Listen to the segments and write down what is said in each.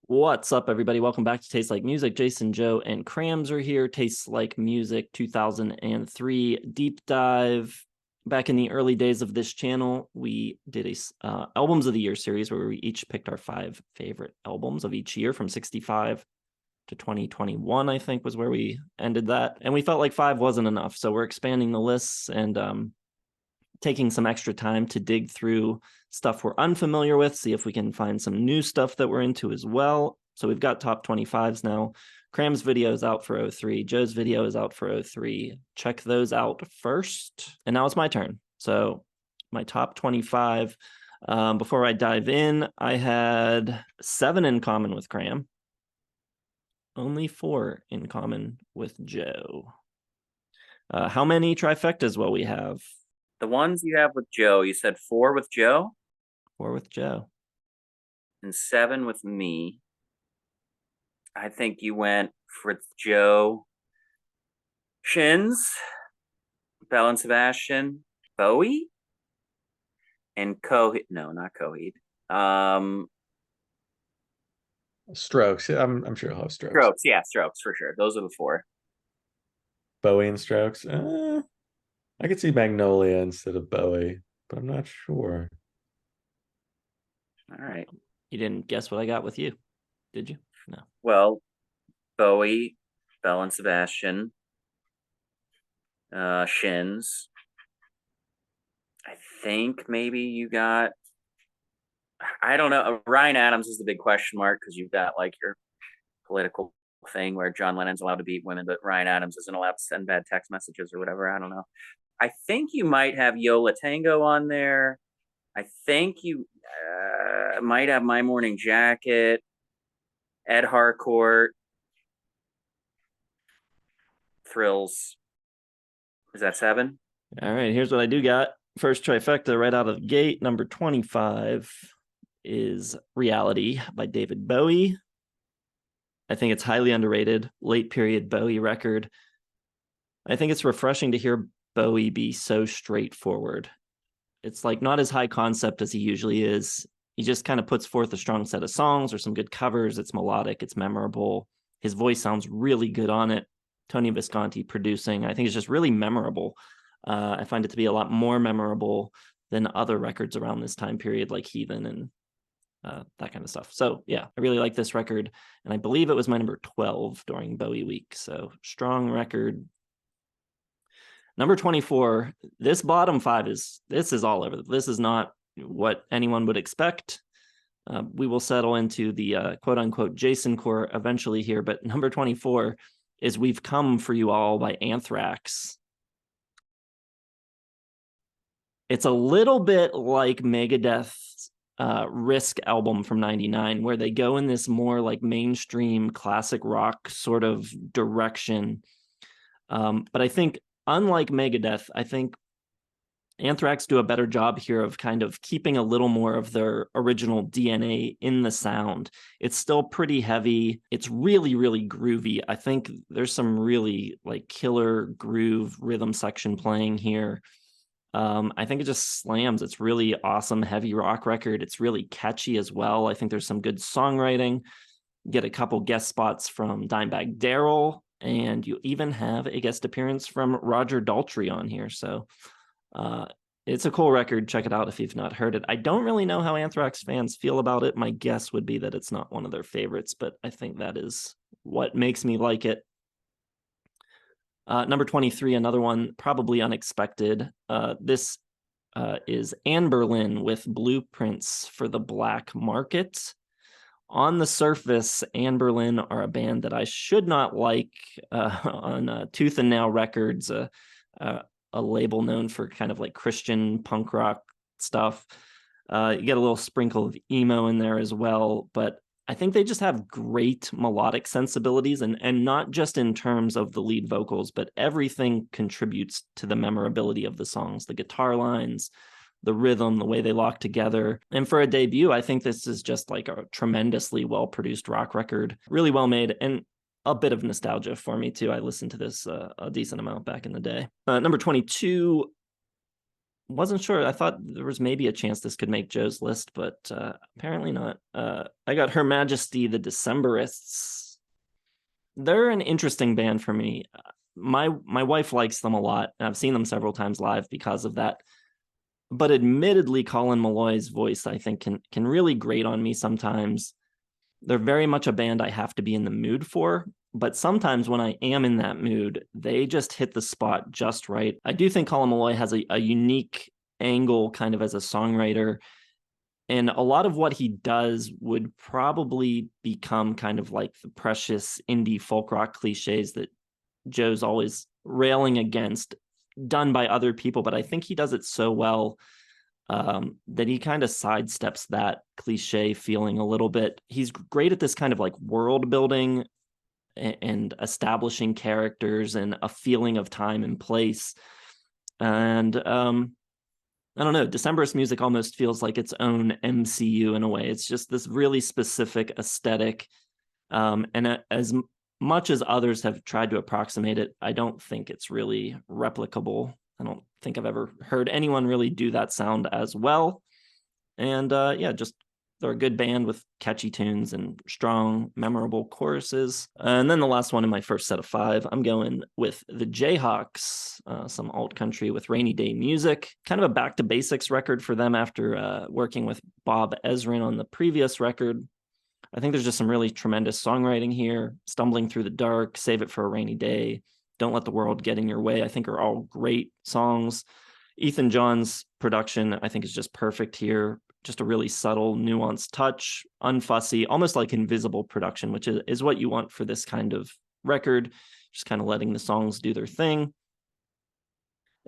What's up, everybody? Welcome back to Taste Like Music. Jason, Joe, and Crams are here. Tastes Like Music 2003 deep dive. Back in the early days of this channel, we did a Albums of the Year series where we each picked our 5 favorite albums of each year from 65 to 2021, I think was where we ended that. And we felt like 5 wasn't enough. So we're expanding the lists and taking some extra time to dig through stuff we're unfamiliar with, see if we can find some new stuff that we're into as well. So we've got top 25s now. Cram's video is out for 03. Joe's video is out for 03. Check those out first. And now it's my turn. So my top 25. Before I dive in, I had 7 in common with Cram. Only 4 in common with Joe. How many trifectas will we have? The ones you have with Joe, you said 4 with Joe 4 with Joe. and 7 with me. I think you went for Joe, Shins, Belle and Sebastian, Bowie, and Coheed. No, not Coheed. Strokes. I'm sure he'll have Strokes. Strokes. Yeah, Strokes for sure. Those are the 4. Bowie and Strokes. I could see Magnolia instead of Bowie, but I'm not sure. All right. You didn't guess what I got with you, did you? No. Well, Bowie, Belle and Sebastian, Shins. I think maybe you got. I don't know. Ryan Adams is the big question mark because you've got like your political thing where John Lennon's allowed to beat women, but Ryan Adams isn't allowed to send bad text messages or whatever. I don't know. I think you might have Yo La Tengo on there. I think you might have My Morning Jacket, Ed Harcourt, Thrills. Is that 7? All right, here's what I do got. First trifecta right out of the gate. Number 25 is Reality by David Bowie. I think it's highly underrated. Late period Bowie record. I think it's refreshing to hear Bowie be so straightforward. It's like not as high concept as he usually is. He just kind of puts forth a strong set of songs or some good covers. It's melodic, it's memorable. His voice sounds really good on it. Tony Visconti producing. I think it's just really memorable. I find it to be a lot more memorable than other records around this time period, like Heathen and that kind of stuff. So yeah, I really like this record, and I believe it was my number 12 during Bowie week. So strong record. Number 24, this bottom 5 is all over. This is not what anyone would expect. We will settle into the quote unquote Jason core eventually here, but number 24 is We've Come for You All by Anthrax. It's a little bit like Megadeth's Risk album from 99, where they go in this more like mainstream classic rock sort of direction. But I think unlike Megadeth, I think Anthrax do a better job here of kind of keeping a little more of their original DNA in the sound. It's still pretty heavy. It's really, really groovy. I think there's some really like killer groove rhythm section playing here. I think it just slams. It's really awesome heavy rock record. It's really catchy as well. I think there's some good songwriting. Get a couple guest spots from Dimebag Darrell, and you even have a guest appearance from Roger Daltrey on here. So it's a cool record. Check it out if you've not heard it. I don't really know how Anthrax fans feel about it. My guess would be that it's not one of their favorites, but I think that is what makes me like it. Number 23, another one probably unexpected. This is Anberlin with Blueprints for the Black Market. On the surface, Anberlin are a band that I should not like on Tooth and Nail Records, a label known for kind of like Christian punk rock stuff. You get a little sprinkle of emo in there as well, but I think they just have great melodic sensibilities, and not just in terms of the lead vocals, but everything contributes to the memorability of the songs, the guitar lines, the rhythm, the way they lock together. And for a debut, I think this is just like a tremendously well-produced rock record, really well made, and a bit of nostalgia for me too. I listened to this a decent amount back in the day. Number 22, wasn't sure. I thought there was maybe a chance this could make Joe's list, but apparently not. I got Her Majesty the Decemberists. They're an interesting band for me. My wife likes them a lot, and I've seen them several times live because of that. But admittedly, Colin Malloy's voice, I think, can really grate on me sometimes. They're very much a band I have to be in the mood for, but sometimes when I am in that mood, they just hit the spot just right. I do think Colin Malloy has a unique angle kind of as a songwriter, and a lot of what he does would probably become kind of like the precious indie folk rock cliches that Joe's always railing against, done by other people, but I think he does it so well that he kind of sidesteps that cliche feeling a little bit. He's great at this kind of like world building and establishing characters and a feeling of time and place. And I don't know, Decemberist music almost feels like its own MCU in a way. It's just this really specific aesthetic. And as much as others have tried to approximate it, I don't think it's really replicable. I don't think I've ever heard anyone really do that sound as well. And yeah, just they're a good band with catchy tunes and strong, memorable choruses. And then the last one in my first set of 5, I'm going with the Jayhawks, some alt country with Rainy Day Music. Kind of a back to basics record for them after working with Bob Ezrin on the previous record. I think there's just some really tremendous songwriting here. Stumbling Through the Dark, Save It for a Rainy Day, Don't Let the World Get in Your Way, I think are all great songs. Ethan John's production, I think, is just perfect here. Just a really subtle, nuanced touch, unfussy, almost like invisible production, which is what you want for this kind of record, just kind of letting the songs do their thing.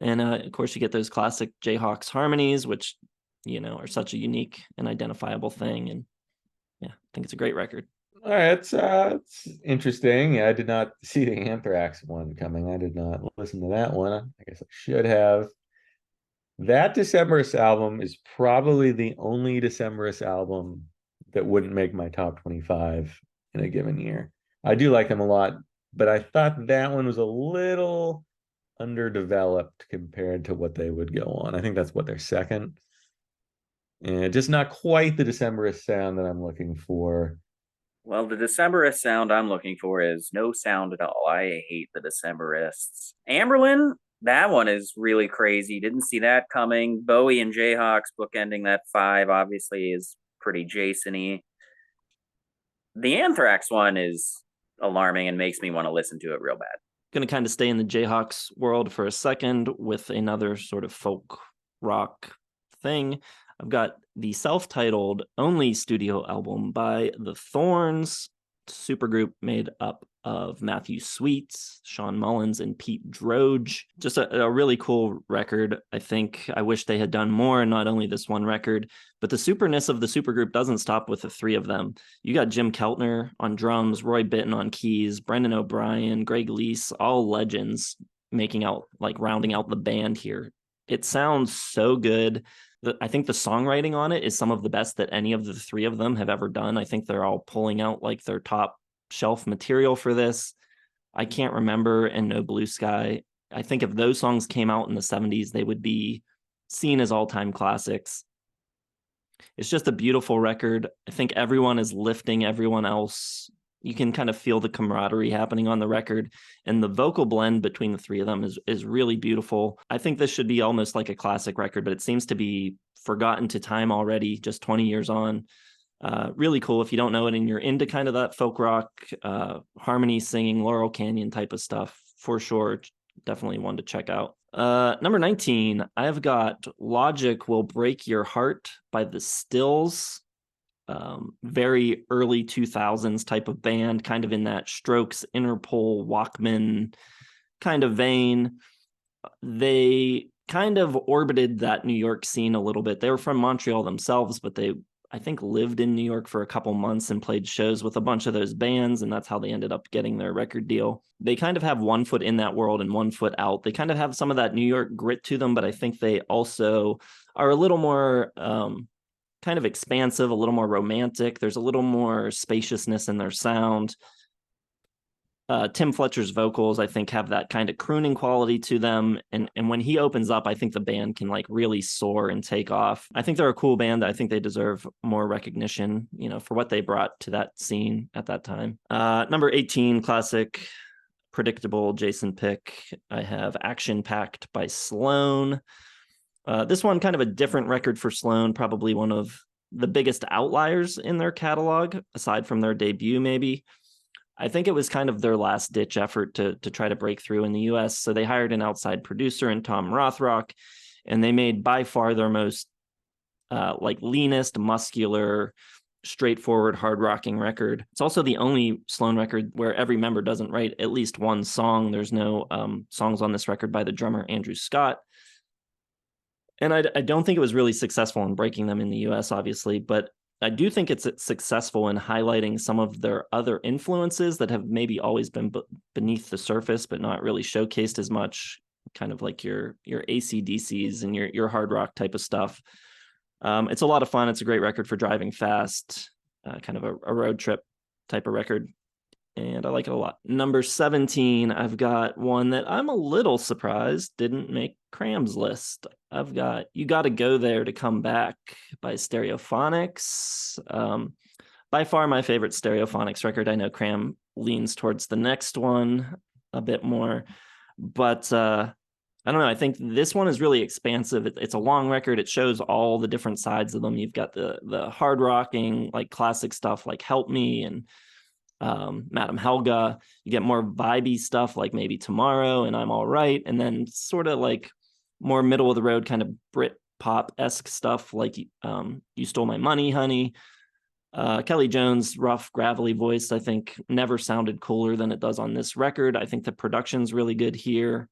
And of course, you get those classic Jayhawks harmonies, which, are such a unique and identifiable thing. And yeah, I think it's a great record. All right, it's interesting. Yeah, I did not see the Anthrax one coming. I did not listen to that one. I guess I should have. That Decemberist album is probably the only Decemberist album that wouldn't make my top 25 in a given year. I do like them a lot, but I thought that one was a little underdeveloped compared to what they would go on. I think that's what they're second. And just not quite the Decemberist sound that I'm looking for. Well, the Decemberist sound I'm looking for is no sound at all. I hate the Decemberists. Amberlin, that one is really crazy. Didn't see that coming. Bowie and Jayhawks bookending that 5 obviously is pretty Jason-y. The Anthrax one is alarming and makes me want to listen to it real bad. Going to kind of stay in the Jayhawks world for a second with another sort of folk rock thing. I've got the self-titled only studio album by The Thorns, supergroup made up of Matthew Sweets, Sean Mullins, and Pete Droge. Just a really cool record. I think I wish they had done more, and not only this one record, but the superness of the supergroup doesn't stop with the 3 of them. You got Jim Keltner on drums, Roy Bittan on keys, Brendan O'Brien, Greg Lease, all legends rounding out the band here. It sounds so good. I think the songwriting on it is some of the best that any of the 3 of them have ever done. I think they're all pulling out like their top shelf material for this. I can't remember And No Blue Sky. I think if those songs came out in the 70s, they would be seen as all-time classics. It's just a beautiful record. I think everyone is lifting everyone else. You can kind of feel the camaraderie happening on the record, and the vocal blend between the 3 of them is really beautiful. I think this should be almost like a classic record, but it seems to be forgotten to time already, just 20 years on. Really cool if you don't know it and you're into kind of that folk rock, harmony singing, Laurel Canyon type of stuff, for sure. Definitely one to check out. Number 19, I've got Logic Will Break Your Heart by The Stills. Very early 2000s type of band, kind of in that Strokes, Interpol, Walkman kind of vein. They kind of orbited that New York scene a little bit. They were from Montreal themselves, but they, I think, lived in New York for a couple months and played shows with a bunch of those bands, and that's how they ended up getting their record deal. They kind of have one foot in that world and one foot out. They kind of have some of that New York grit to them, but I think they also are a little more kind of expansive, a little more romantic. There's a little more spaciousness in their sound. Tim Fletcher's vocals, I think, have that kind of crooning quality to them. And when he opens up, I think the band can like really soar and take off. I think they're a cool band. I think they deserve more recognition, for what they brought to that scene at that time. Number 18, classic, predictable Jason pick. I have Action Packed by Sloan. This one, kind of a different record for Sloan, probably one of the biggest outliers in their catalog, aside from their debut, maybe. I think it was kind of their last ditch effort to try to break through in the US. So they hired an outside producer in Tom Rothrock, and they made by far their most leanest, muscular, straightforward, hard rocking record. It's also the only Sloan record where every member doesn't write at least one song. There's no songs on this record by the drummer Andrew Scott. And I don't think it was really successful in breaking them in the US, obviously, but I do think it's successful in highlighting some of their other influences that have maybe always been beneath the surface, but not really showcased as much, kind of like your AC/DCs and your hard rock type of stuff. It's a lot of fun. It's a great record for driving fast, kind of a road trip type of record. And I like it a lot. Number 17, I've got one that I'm a little surprised didn't make Cram's list. I've got You Gotta Go There to Come Back by Stereophonics. By far my favorite Stereophonics record. I know Cram leans towards the next one a bit more, but I don't know. I think this one is really expansive. It's a long record. It shows all the different sides of them. You've got the hard rocking, like classic stuff like Help Me and Madam Helga. You get more vibey stuff like Maybe Tomorrow and I'm All Right, and then sort of like more middle of the road kind of Brit pop-esque stuff like You Stole My Money, Honey. Kelly Jones' rough, gravelly voice, I think, never sounded cooler than it does on this record. I think the production's really good here.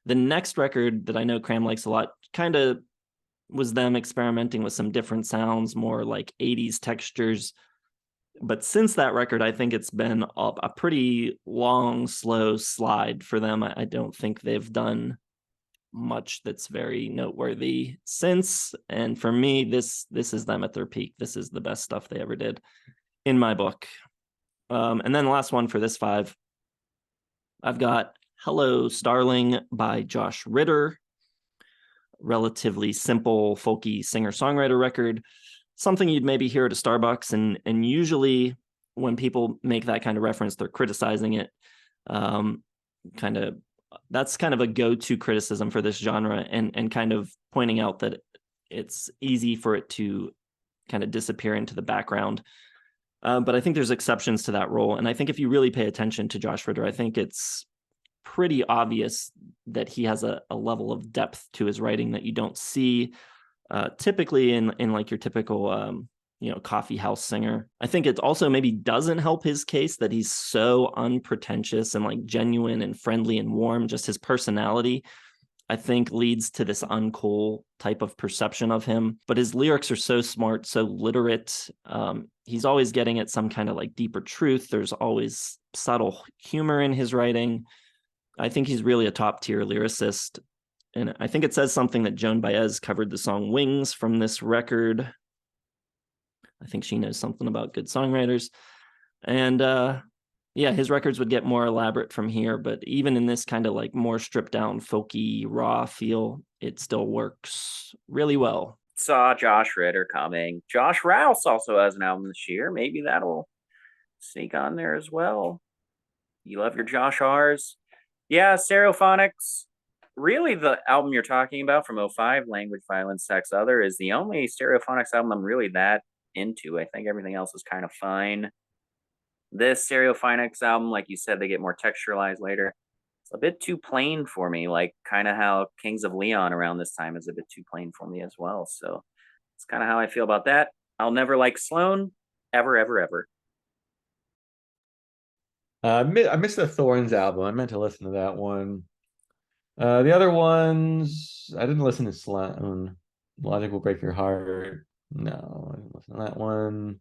The next record that I know Cram likes a lot kind of was them experimenting with some different sounds, more like 80s textures. But since that record, I think it's been a pretty long, slow slide for them. I don't think they've done much that's very noteworthy since. And for me, this is them at their peak. This is the best stuff they ever did in my book. And then the last one for this 5, I've got Hello, Starling by Josh Ritter. Relatively simple, folky singer-songwriter record. Something you'd maybe hear at a Starbucks, and usually when people make that kind of reference, they're criticizing it. That's kind of a go-to criticism for this genre, and kind of pointing out that it's easy for it to kind of disappear into the background. But I think there's exceptions to that rule, and I think if you really pay attention to Josh Ritter, I think it's pretty obvious that he has a level of depth to his writing that you don't see typically in like your typical coffee house singer. I think it also maybe doesn't help his case that he's so unpretentious and like genuine and friendly and warm. Just his personality, I think, leads to this uncool type of perception of him. But his lyrics are so smart, so literate. He's always getting at some kind of like deeper truth. There's always subtle humor in his writing. I think he's really a top tier lyricist. And I think it says something that Joan Baez covered the song Wings from this record. I think she knows something about good songwriters. And his records would get more elaborate from here. But even in this kind of like more stripped down, folky, raw feel, it still works really well. Saw Josh Ritter coming. Josh Rouse also has an album this year. Maybe that'll sneak on there as well. You love your Josh R's. Yeah, Stereophonics. Really, the album you're talking about from 2005, Language, Violence, Sex, Other, is the only Stereophonics album I'm really that into. I think everything else is kind of fine. This Stereophonics album, like you said, they get more texturalized later. It's a bit too plain for me, like kind of how Kings of Leon around this time is a bit too plain for me as well. So it's kind of how I feel about that. I'll never like Sloan, ever, ever, ever. I missed the Thorns album. I meant to listen to that one. The other ones, I didn't listen to Sloan. Logic Will Break Your Heart. No, I didn't listen to that one.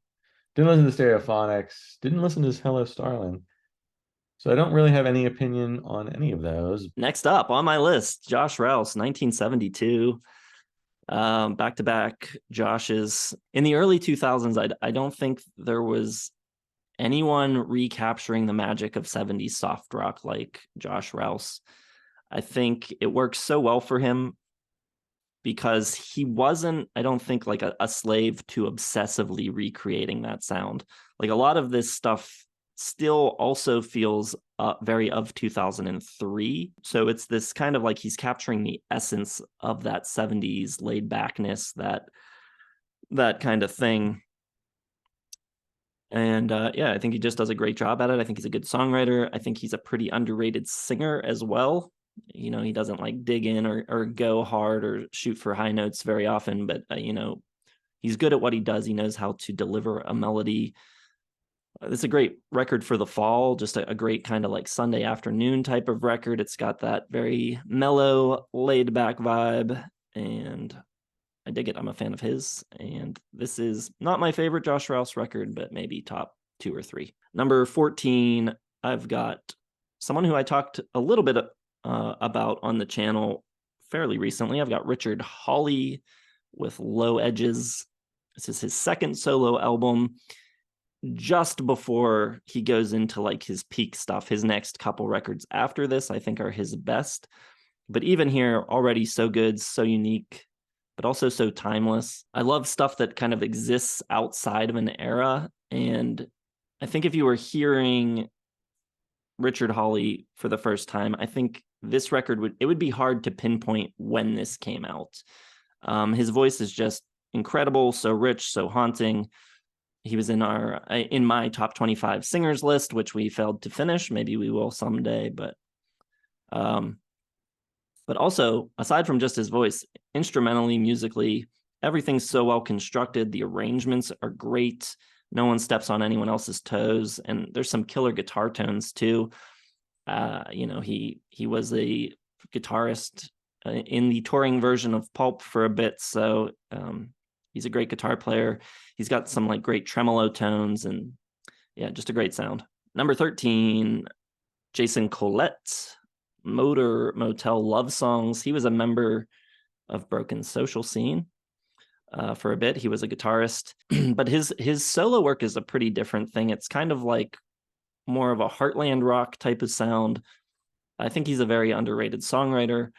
Didn't listen to Stereophonics. Didn't listen to Hello, Starling. So I don't really have any opinion on any of those. Next up on my list, Josh Rouse, 1972. Back-to-back Joshes. In the early 2000s, I don't think there was anyone recapturing the magic of 70s soft rock like Josh Rouse. I think it works so well for him because he wasn't, I don't think, like a slave to obsessively recreating that sound. Like a lot of this stuff still also feels very of 2003. So it's this kind of like he's capturing the essence of that 70s laid backness, that kind of thing. And yeah, I think he just does a great job at it. I think he's a good songwriter. I think he's a pretty underrated singer as well. You know, he doesn't like dig in or go hard or shoot for high notes very often, but you know, he's good at what he does. He knows how to deliver a melody. It's a great record for the fall, just a great kind of like Sunday afternoon type of record. It's got that very mellow, laid back vibe, and I dig it. I'm a fan of his. And this is not my favorite Josh Rouse record, but maybe top 2 or 3. Number 14, I've got someone who I talked a little bit about on the channel fairly recently. I've got Richard Hawley with Low Edges. This is his second solo album, just before he goes into like his peak stuff. His next couple records after this, I think, are his best. But even here, already so good, so unique, but also so timeless. I love stuff that kind of exists outside of an era. And I think if you were hearing Richard Hawley for the first time, I think this record would be hard to pinpoint when this came out. His voice is just incredible, so rich, so haunting. He was in my top 25 singers list, which we failed to finish. Maybe we will someday, but also, aside from just his voice, instrumentally, musically, everything's so well constructed. The arrangements are great. No one steps on anyone else's toes, and there's some killer guitar tones too. You know, he was a guitarist in the touring version of Pulp for a bit, so he's a great guitar player. He's got some like great tremolo tones, and yeah, just a great sound. Number 13, Jason Collette, Motor Motel Love Songs. He was a member of Broken Social Scene for a bit. He was a guitarist, but his solo work is a pretty different thing. It's kind of like more of a heartland rock type of sound. I think he's a very underrated songwriter.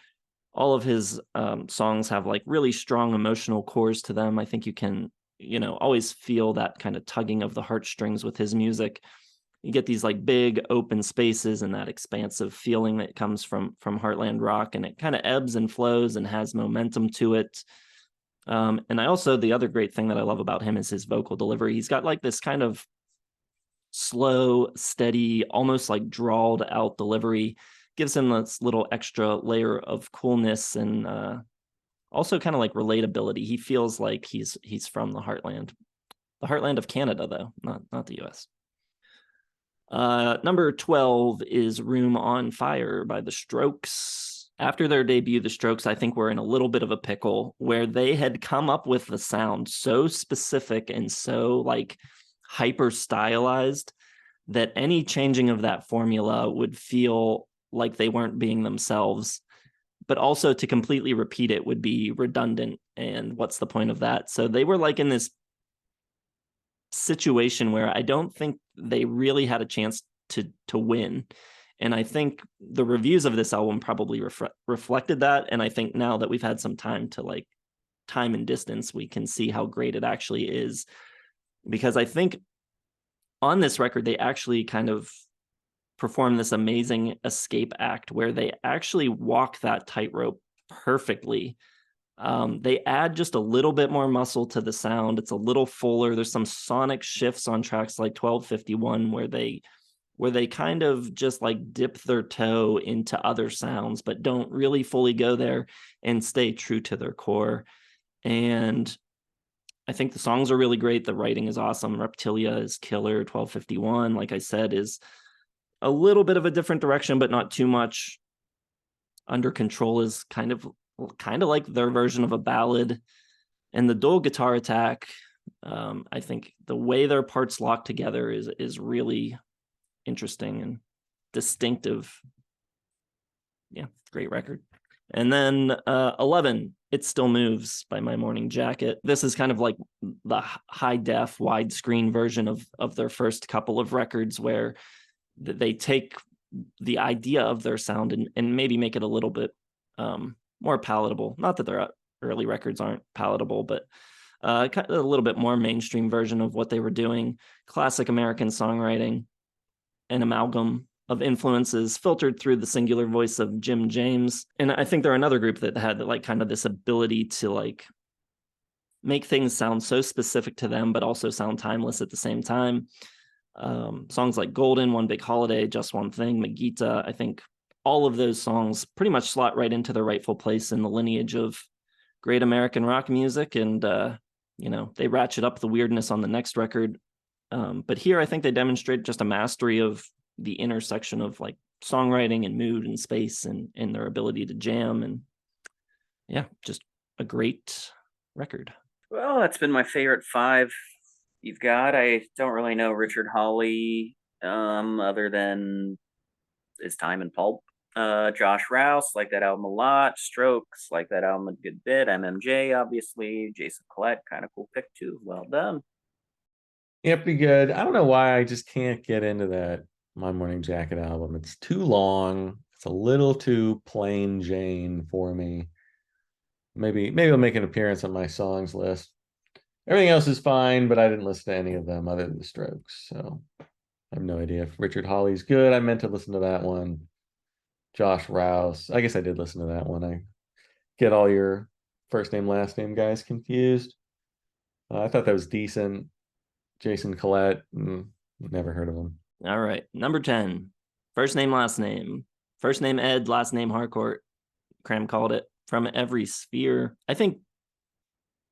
All of his songs have like really strong emotional cores to them. I think you can, you know, always feel that kind of tugging of the heartstrings with his music. You get these like big open spaces and that expansive feeling that comes from heartland rock, and it kind of ebbs and flows and has momentum to it. And I also, the other great thing that I love about him is his vocal delivery. He's got like this kind of slow, steady, almost like drawled out delivery. Gives him this little extra layer of coolness and also kind of like relatability. He feels like he's from the heartland of Canada, though, not the US. Number 12 is Room on Fire by The Strokes. After their debut, The Strokes, I think, were in a little bit of a pickle where they had come up with the sound so specific and so like hyper stylized that any changing of that formula would feel like they weren't being themselves, but also to completely repeat it would be redundant. And what's the point of that? So they were like in this situation where I don't think they really had a chance to win. And I think the reviews of this album probably reflected that. And I think now that we've had some time to like time and distance, we can see how great it actually is. Because I think on this record, they actually kind of perform this amazing escape act where they actually walk that tightrope perfectly. They add just a little bit more muscle to the sound. It's a little fuller. There's some sonic shifts on tracks like 1251 where they kind of just like dip their toe into other sounds, but don't really fully go there and stay true to their core. And I think the songs are really great. The writing is awesome. Reptilia is killer. 1251, like I said, is a little bit of a different direction, but not too much. Under Control is kind of like their version of a ballad. And the dual guitar attack, I think the way their parts lock together is really interesting and distinctive. Yeah, great record. And then 11, It Still Moves by My Morning Jacket. This is kind of like the high def widescreen version of their first couple of records, where they take the idea of their sound and maybe make it a little bit more palatable. Not that their early records aren't palatable, but a little bit more mainstream version of what they were doing. Classic American songwriting, an amalgam of influences filtered through the singular voice of Jim James. And I think they're another group that had like kind of this ability to like make things sound so specific to them, but also sound timeless at the same time. Songs like Golden, One Big Holiday, Just One Thing, Megita, I think all of those songs pretty much slot right into their rightful place in the lineage of great American rock music. And, they ratchet up the weirdness on the next record. But here I think they demonstrate just a mastery of the intersection of like songwriting and mood and space and their ability to jam. And yeah, just a great record. Well, that's been my favorite 5 you've got. I don't really know Richard Hawley other than his time in Pulp. Josh Rouse, like that album a lot. Strokes, like that album a good bit. MMJ, obviously. Jason Collette, kind of cool pick too. Well done. Yeah, pretty good. I don't know why I just can't get into that My Morning Jacket album. It's too long. It's a little too plain Jane for me. Maybe I'll make an appearance on my songs list. Everything else is fine, but I didn't listen to any of them other than the Strokes. So I have no idea if Richard Hawley's good. I meant to listen to that one. Josh Rouse. I guess I did listen to that one. I get all your first name, last name guys confused. I thought that was decent. Jason Collette, never heard of him. All right. Number 10, first name, last name. First name Ed, last name Harcourt. Cram called it. From Every Sphere. I think,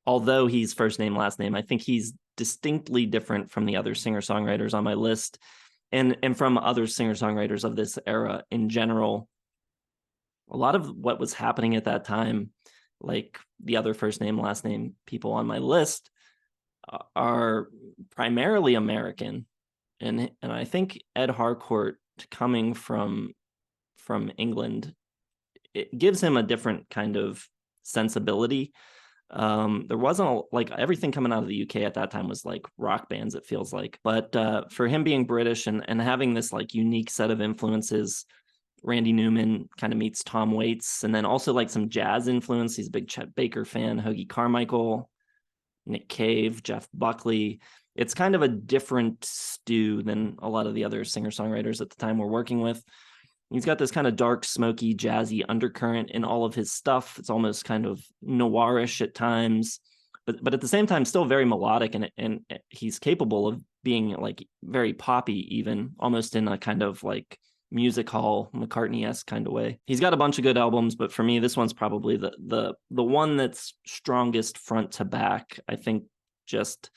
although he's first name, last name, I think he's distinctly different from the other singer-songwriters on my list and from other singer-songwriters of this era in general. A lot of what was happening at that time, like the other first name, last name people on my list, are primarily American. And I think Ed Harcourt, coming from England, it gives him a different kind of sensibility. There wasn't like everything coming out of the UK at that time was like rock bands, it feels like. But for him being British and having this like unique set of influences, Randy Newman kind of meets Tom Waits, and then also like some jazz influence. He's a big Chet Baker fan, Hoagie Carmichael, Nick Cave, Jeff Buckley. It's kind of a different stew than a lot of the other singer-songwriters at the time we're working with. He's got this kind of dark, smoky, jazzy undercurrent in all of his stuff. It's almost kind of noirish at times, but at the same time, still very melodic, and he's capable of being like very poppy, even almost in a kind of like music hall McCartney-esque kind of way. He's got a bunch of good albums, but for me, this one's probably the one that's strongest front to back. I think just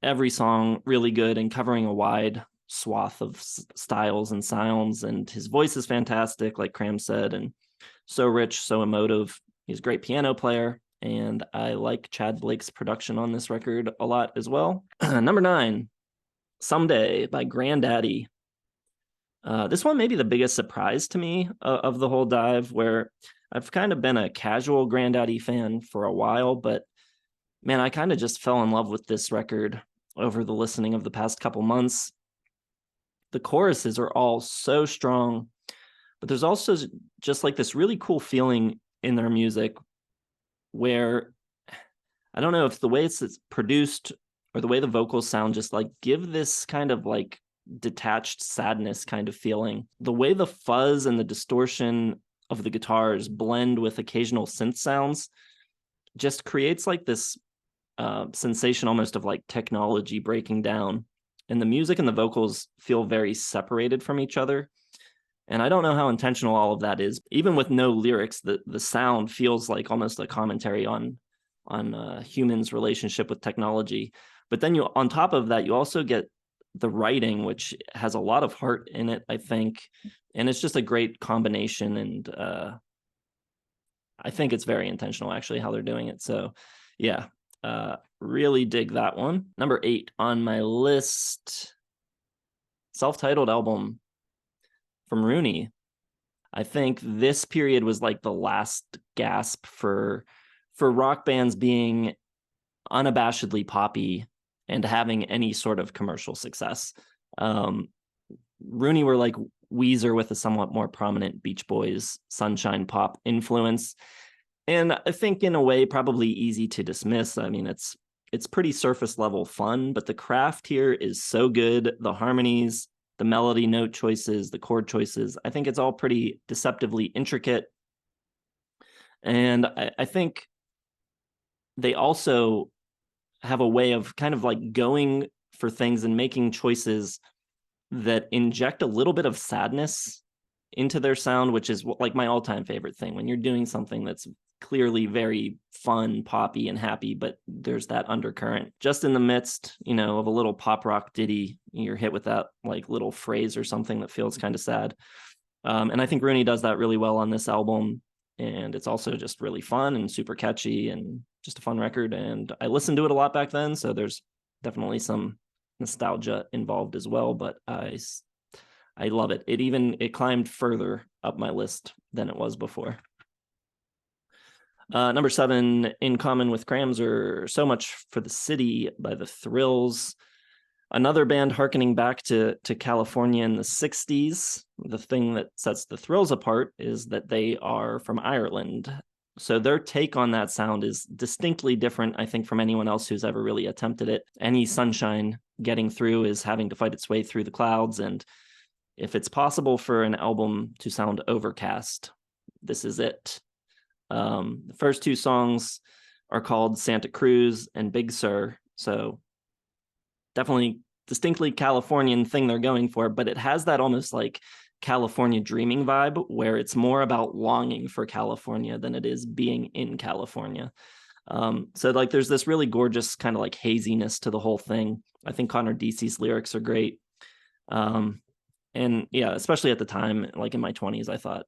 every song really good and covering a wide swath of styles and sounds, and his voice is fantastic, like Cram said, and so rich, so emotive. He's a great piano player, and I like Chad Blake's production on this record a lot as well. Number 9, Someday by Grandaddy. This one may be the biggest surprise to me of the whole dive, where I've kind of been a casual Grandaddy fan for a while, but man, I kind of just fell in love with this record over the listening of the past couple months. The choruses are all so strong, but there's also just like this really cool feeling in their music where I don't know if the way it's produced or the way the vocals sound just like give this kind of like detached sadness kind of feeling. The way the fuzz and the distortion of the guitars blend with occasional synth sounds just creates like this sensation almost of like technology breaking down. And the music and the vocals feel very separated from each other. And I don't know how intentional all of that is. Even with no lyrics, the sound feels like almost a commentary on humans' relationship with technology. But then on top of that, you also get the writing, which has a lot of heart in it, I think. And it's just a great combination. And I think it's very intentional, actually, how they're doing it. So, yeah. Really dig that one. Number 8 on my list, self-titled album from Rooney. I think this period was like the last gasp for rock bands being unabashedly poppy and having any sort of commercial success. Rooney were like Weezer with a somewhat more prominent Beach Boys sunshine pop influence. And I think in a way probably easy to dismiss. I mean, it's pretty surface level fun, but the craft here is so good. The harmonies, the melody note choices, the chord choices, I think it's all pretty deceptively intricate. And I think they also have a way of kind of like going for things and making choices that inject a little bit of sadness into their sound, which is like my all-time favorite thing. When you're doing something that's clearly very fun, poppy, and happy, but there's that undercurrent just in the midst, of a little pop rock ditty. You're hit with that like little phrase or something that feels kind of sad. And I think Rooney does that really well on this album. And it's also just really fun and super catchy and just a fun record. And I listened to it a lot back then, so there's definitely some nostalgia involved as well. But I love it. It climbed further up my list than it was before. Number 7, In Common with Cramser, So Much for the City by The Thrills. Another band harkening back to California in the 60s. The thing that sets The Thrills apart is that they are from Ireland. So their take on that sound is distinctly different, I think, from anyone else who's ever really attempted it. Any sunshine getting through is having to fight its way through the clouds. And if it's possible for an album to sound overcast, this is it. The first 2 songs are called Santa Cruz and Big Sur. So definitely distinctly Californian thing they're going for, but it has that almost like California dreaming vibe where it's more about longing for California than it is being in California. So like there's this really gorgeous kind of like haziness to the whole thing. I think Connor Deasy's lyrics are great. And yeah, especially at the time, like in my 20s, I thought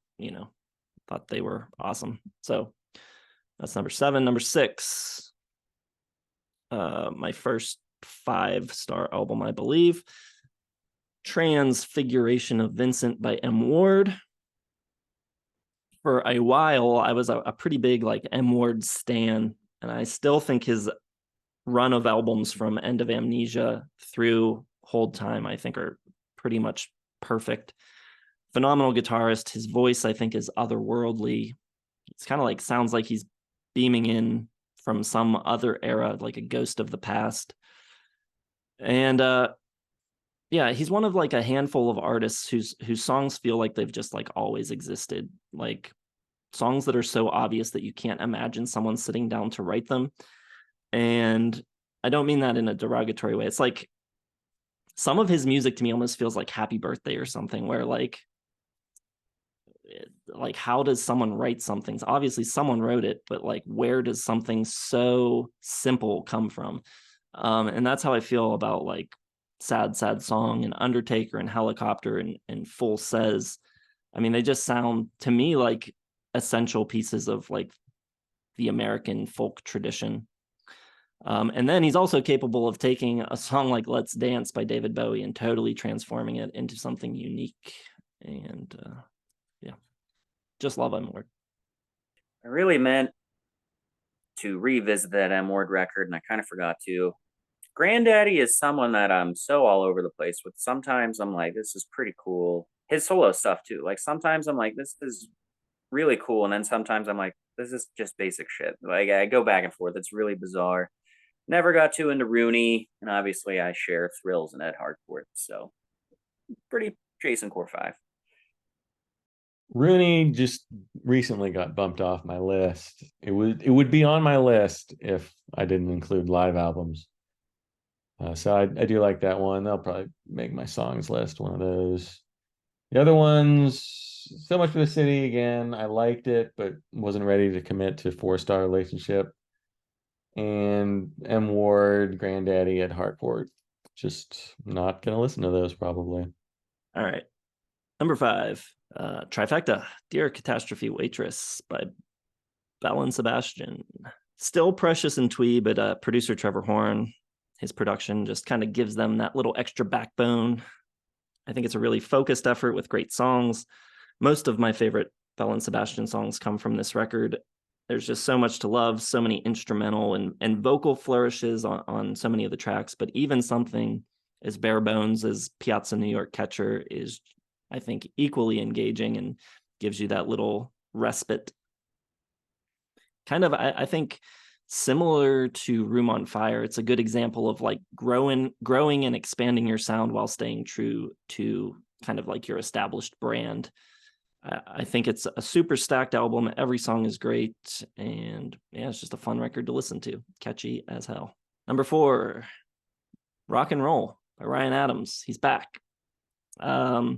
they were awesome. So that's number 7. Number 6, my first 5-star album, I believe, Transfiguration of Vincent by M. Ward. For a while, I was a pretty big like M. Ward stan, and I still think his run of albums from End of Amnesia through Hold Time, I think, are pretty much perfect. Phenomenal guitarist. His voice, I think, is otherworldly. It's kind of like sounds like he's beaming in from some other era, like a ghost of the past. And yeah, he's one of like a handful of artists whose songs feel like they've just like always existed, like songs that are so obvious that you can't imagine someone sitting down to write them. And I don't mean that in a derogatory way. It's like some of his music to me almost feels like Happy Birthday or something, where like how does someone write something? Obviously someone wrote it, but like where does something so simple come from? And that's how I feel about like Sad Song and Undertaker and Helicopter and Full Says. I mean, they just sound to me like essential pieces of like the American folk tradition. And then he's also capable of taking a song like Let's Dance by David Bowie and totally transforming it into something unique. And yeah, just love M. Ward. I really meant to revisit that M. Ward record, and I kind of forgot to. Grandaddy is someone that I'm so all over the place with. Sometimes I'm like, this is pretty cool. His solo stuff too. Like sometimes I'm like, this is really cool. And then sometimes I'm like, this is just basic shit. Like I go back and forth. It's really bizarre. Never got too into Rooney. And obviously I share Thrills and Ed Harcourt. So pretty Jason Core 5. Rooney just recently got bumped off my list. It would be on my list if I didn't include live albums. So I do like that one. I'll probably make my songs list one of those. The other ones, So Much for the City, again, I liked it, but wasn't ready to commit to 4-star relationship. And M. Ward, Grandaddy, Ed Harcourt, just not going to listen to those probably. All right. Number 5, Trifecta, Dear Catastrophe Waitress by Belle and Sebastian. Still Precious and Twee, but producer Trevor Horn, his production just kind of gives them that little extra backbone. I think it's a really focused effort with great songs. most of my favorite Belle and Sebastian songs come from this record. There's just so much to love, so many instrumental and vocal flourishes on so many of the tracks, but even something as bare bones as Piazza New York Catcher is, I think, equally engaging and gives you that little respite. Kind of, I think, similar to Room on Fire, it's a good example of like growing and expanding your sound while staying true to kind of like your established brand. I think it's a super stacked album. Every song is great. And yeah, it's just a fun record to listen to. Catchy as hell. Number 4, Rock and Roll by Ryan Adams. He's back. I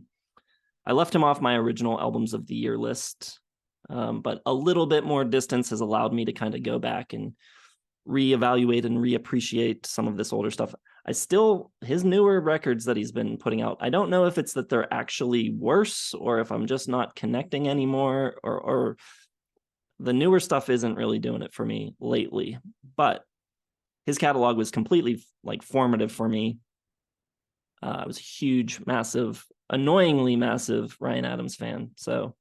left him off my original albums of the year list, but a little bit more distance has allowed me to kind of go back and reevaluate and reappreciate some of this older stuff. His newer records that he's been putting out, I don't know if it's that they're actually worse or if I'm just not connecting anymore, or the newer stuff isn't really doing it for me lately. But his catalog was completely like formative for me. I was a huge, massive, annoyingly massive Ryan Adams fan. So,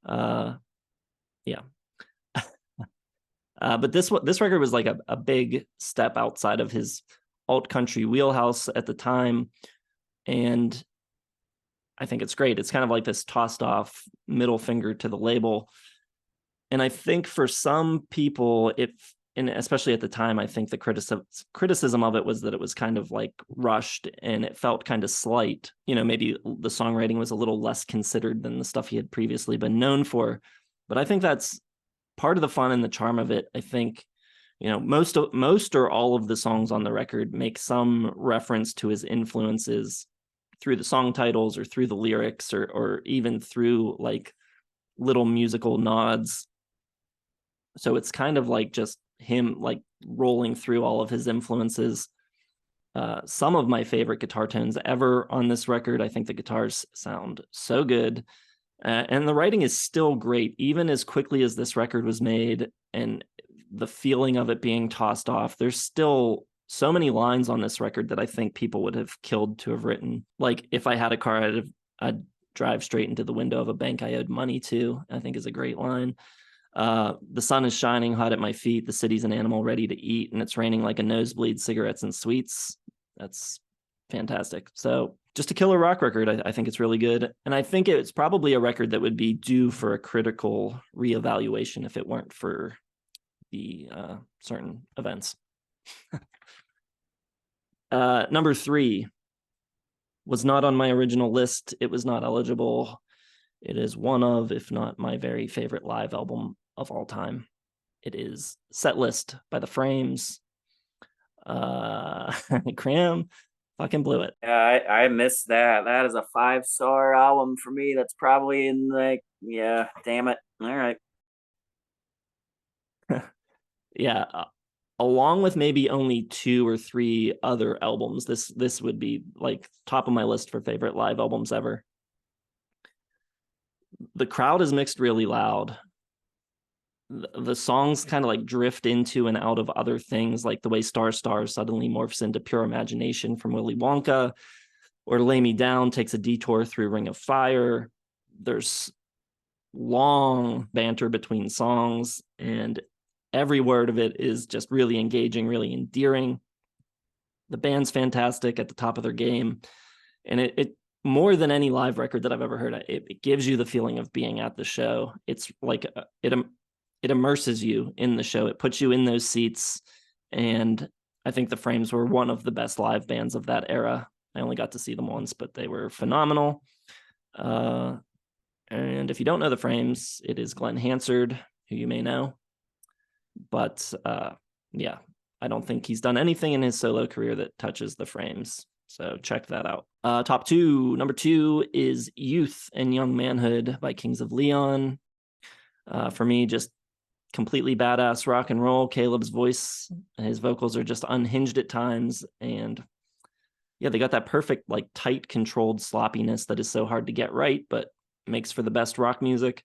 yeah. But this record was like a big step outside of his alt country wheelhouse at the time, and I think it's great. It's kind of like this tossed off middle finger to the label, and I think for some people, and especially at the time, I think the criticism of it was that it was kind of like rushed and it felt kind of slight. Maybe the songwriting was a little less considered than the stuff he had previously been known for, but I think that's part of the fun and the charm of it. I think, most or all of the songs on the record make some reference to his influences through the song titles or through the lyrics or even through like little musical nods. So it's kind of like just him like rolling through all of his influences. Some of my favorite guitar tones ever on this record. I think the guitars sound so good. And the writing is still great, even as quickly as this record was made and the feeling of it being tossed off. There's still so many lines on this record that I think people would have killed to have written. Like, if I had a car, I'd drive straight into the window of a bank I owed money to, I think is a great line. The sun is shining hot at my feet. The city's an animal ready to eat, and it's raining like a nosebleed, cigarettes and sweets. That's fantastic. So just a killer rock record. I think it's really good. And I think it's probably a record that would be due for a critical reevaluation if it weren't for the certain events. Number 3 was not on my original list. It was not eligible. It is one of, if not my very favorite live album of all time. It is Setlist by The Frames. Cram fucking blew it. Yeah, I missed that. That is a 5-star album for me. That's probably in like, yeah, damn it. All right. Yeah, along with maybe only 2 or 3 other albums, this would be like top of my list for favorite live albums ever. The crowd is mixed really loud. The songs kind of like drift into and out of other things, like the way Star Star suddenly morphs into Pure Imagination from Willy Wonka, or Lay Me Down takes a detour through Ring of Fire. There's long banter between songs, and every word of it is just really engaging, really endearing. The band's fantastic, at the top of their game, and it more than any live record that I've ever heard, it gives you the feeling of being at the show. It's like it immerses you in the show. It puts you in those seats. And I think the Frames were one of the best live bands of that era. I only got to see them once, but they were phenomenal. And if you don't know the Frames, it is Glenn Hansard, who you may know. But yeah, I don't think he's done anything in his solo career that touches the Frames. So check that out. Top 2, number 2 is Youth and Young Manhood by Kings of Leon. For me, just completely badass rock and roll. Caleb's voice, his vocals are just unhinged at times, and yeah, they got that perfect like tight controlled sloppiness that is so hard to get right but makes for the best rock music.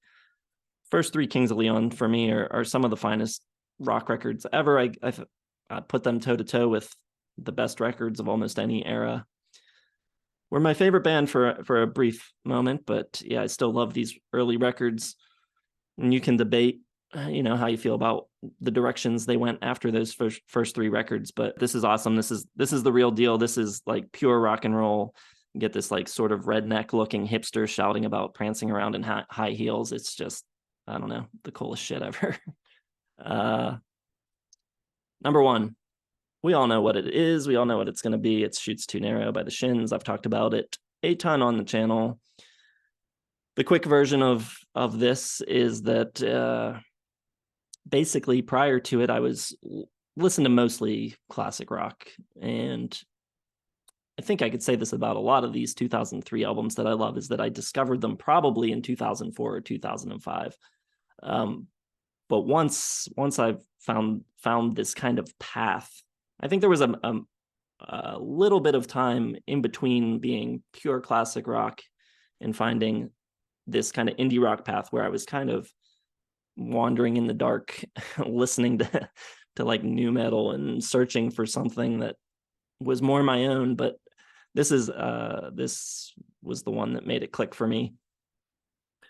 First 3 Kings of Leon for me are some of the finest rock records ever. I put them toe to toe with the best records of almost any era. were my favorite band for a brief moment, but yeah, I still love these early records. And you can debate, how you feel about the directions they went after those first three records, but this is awesome. This is the real deal. This is like pure rock and roll. You get this like sort of redneck looking hipster shouting about prancing around in high heels. It's just, I don't know, the coolest shit ever. Number one, we all know what it is. We all know what it's going to be. It's Shoots Too Narrow by the Shins. I've talked about it a ton on the channel. The quick version of this is that basically prior to it, I was listening to mostly classic rock. And I think I could say this about a lot of these 2003 albums that I love, is that I discovered them probably in 2004 or 2005. But once I've found this kind of path, I think there was a little bit of time in between being pure classic rock and finding this kind of indie rock path where I was kind of wandering in the dark, listening to like new metal and searching for something that was more my own. But this was the one that made it click for me.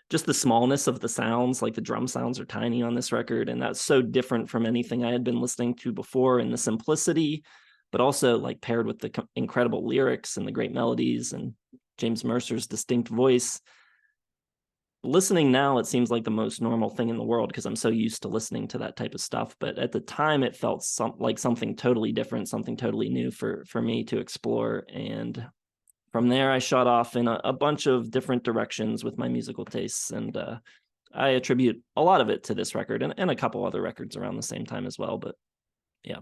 Just the smallness of the sounds, like the drum sounds are tiny on this record, and that's so different from anything I had been listening to before, and the simplicity, but also like paired with the incredible lyrics and the great melodies and James Mercer's distinct voice. Listening now, it seems like the most normal thing in the world because I'm so used to listening to that type of stuff. But at the time, it felt like something totally different, something totally new for me to explore. And from there, I shot off in a bunch of different directions with my musical tastes. And I attribute a lot of it to this record and a couple other records around the same time as well. But yeah,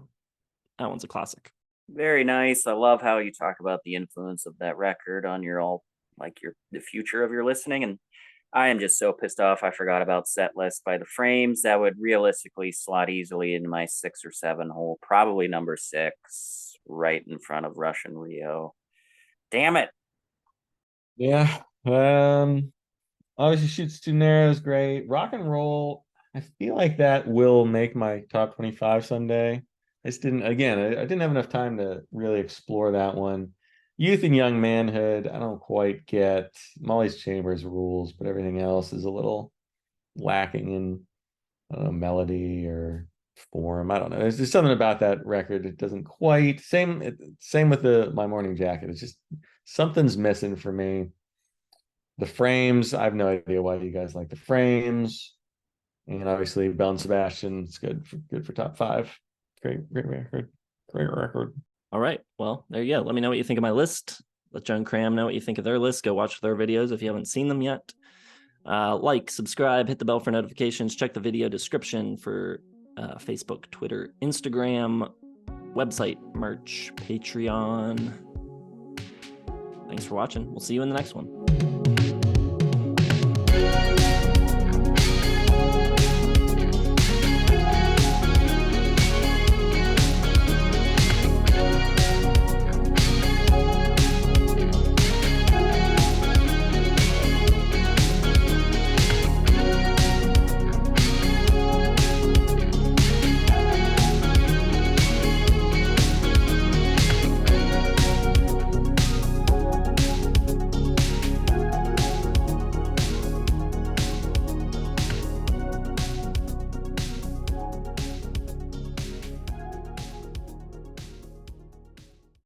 that one's a classic. Very nice. I love how you talk about the influence of that record on the future of your listening. And I am just so pissed off I forgot about Set List by The Frames. That would realistically slot easily into my 6 or 7 hole, probably number 6, right in front of Russian Rio. Damn it. Yeah. Obviously Shoots Too Narrow is great. Rock and Roll, I feel like that will make my top 25 someday. I didn't have enough time to really explore that one. Youth and Young Manhood, I don't quite get. Molly's Chambers rules, but everything else is a little lacking in, I don't know, melody or form. I don't know. There's just something about that record. It doesn't quite. Same with My Morning Jacket. It's just something's missing for me. The Frames, I have no idea why you guys like The Frames. And obviously Belle and Sebastian, it's good for top 5. Great record. Great record. All right. Well, there you go. Let me know what you think of my list. Let Joan Cram know what you think of their list. Go watch their videos if you haven't seen them yet. Like, subscribe, hit the bell for notifications. Check the video description for Facebook, Twitter, Instagram, website, merch, Patreon. Thanks for watching. We'll see you in the next one.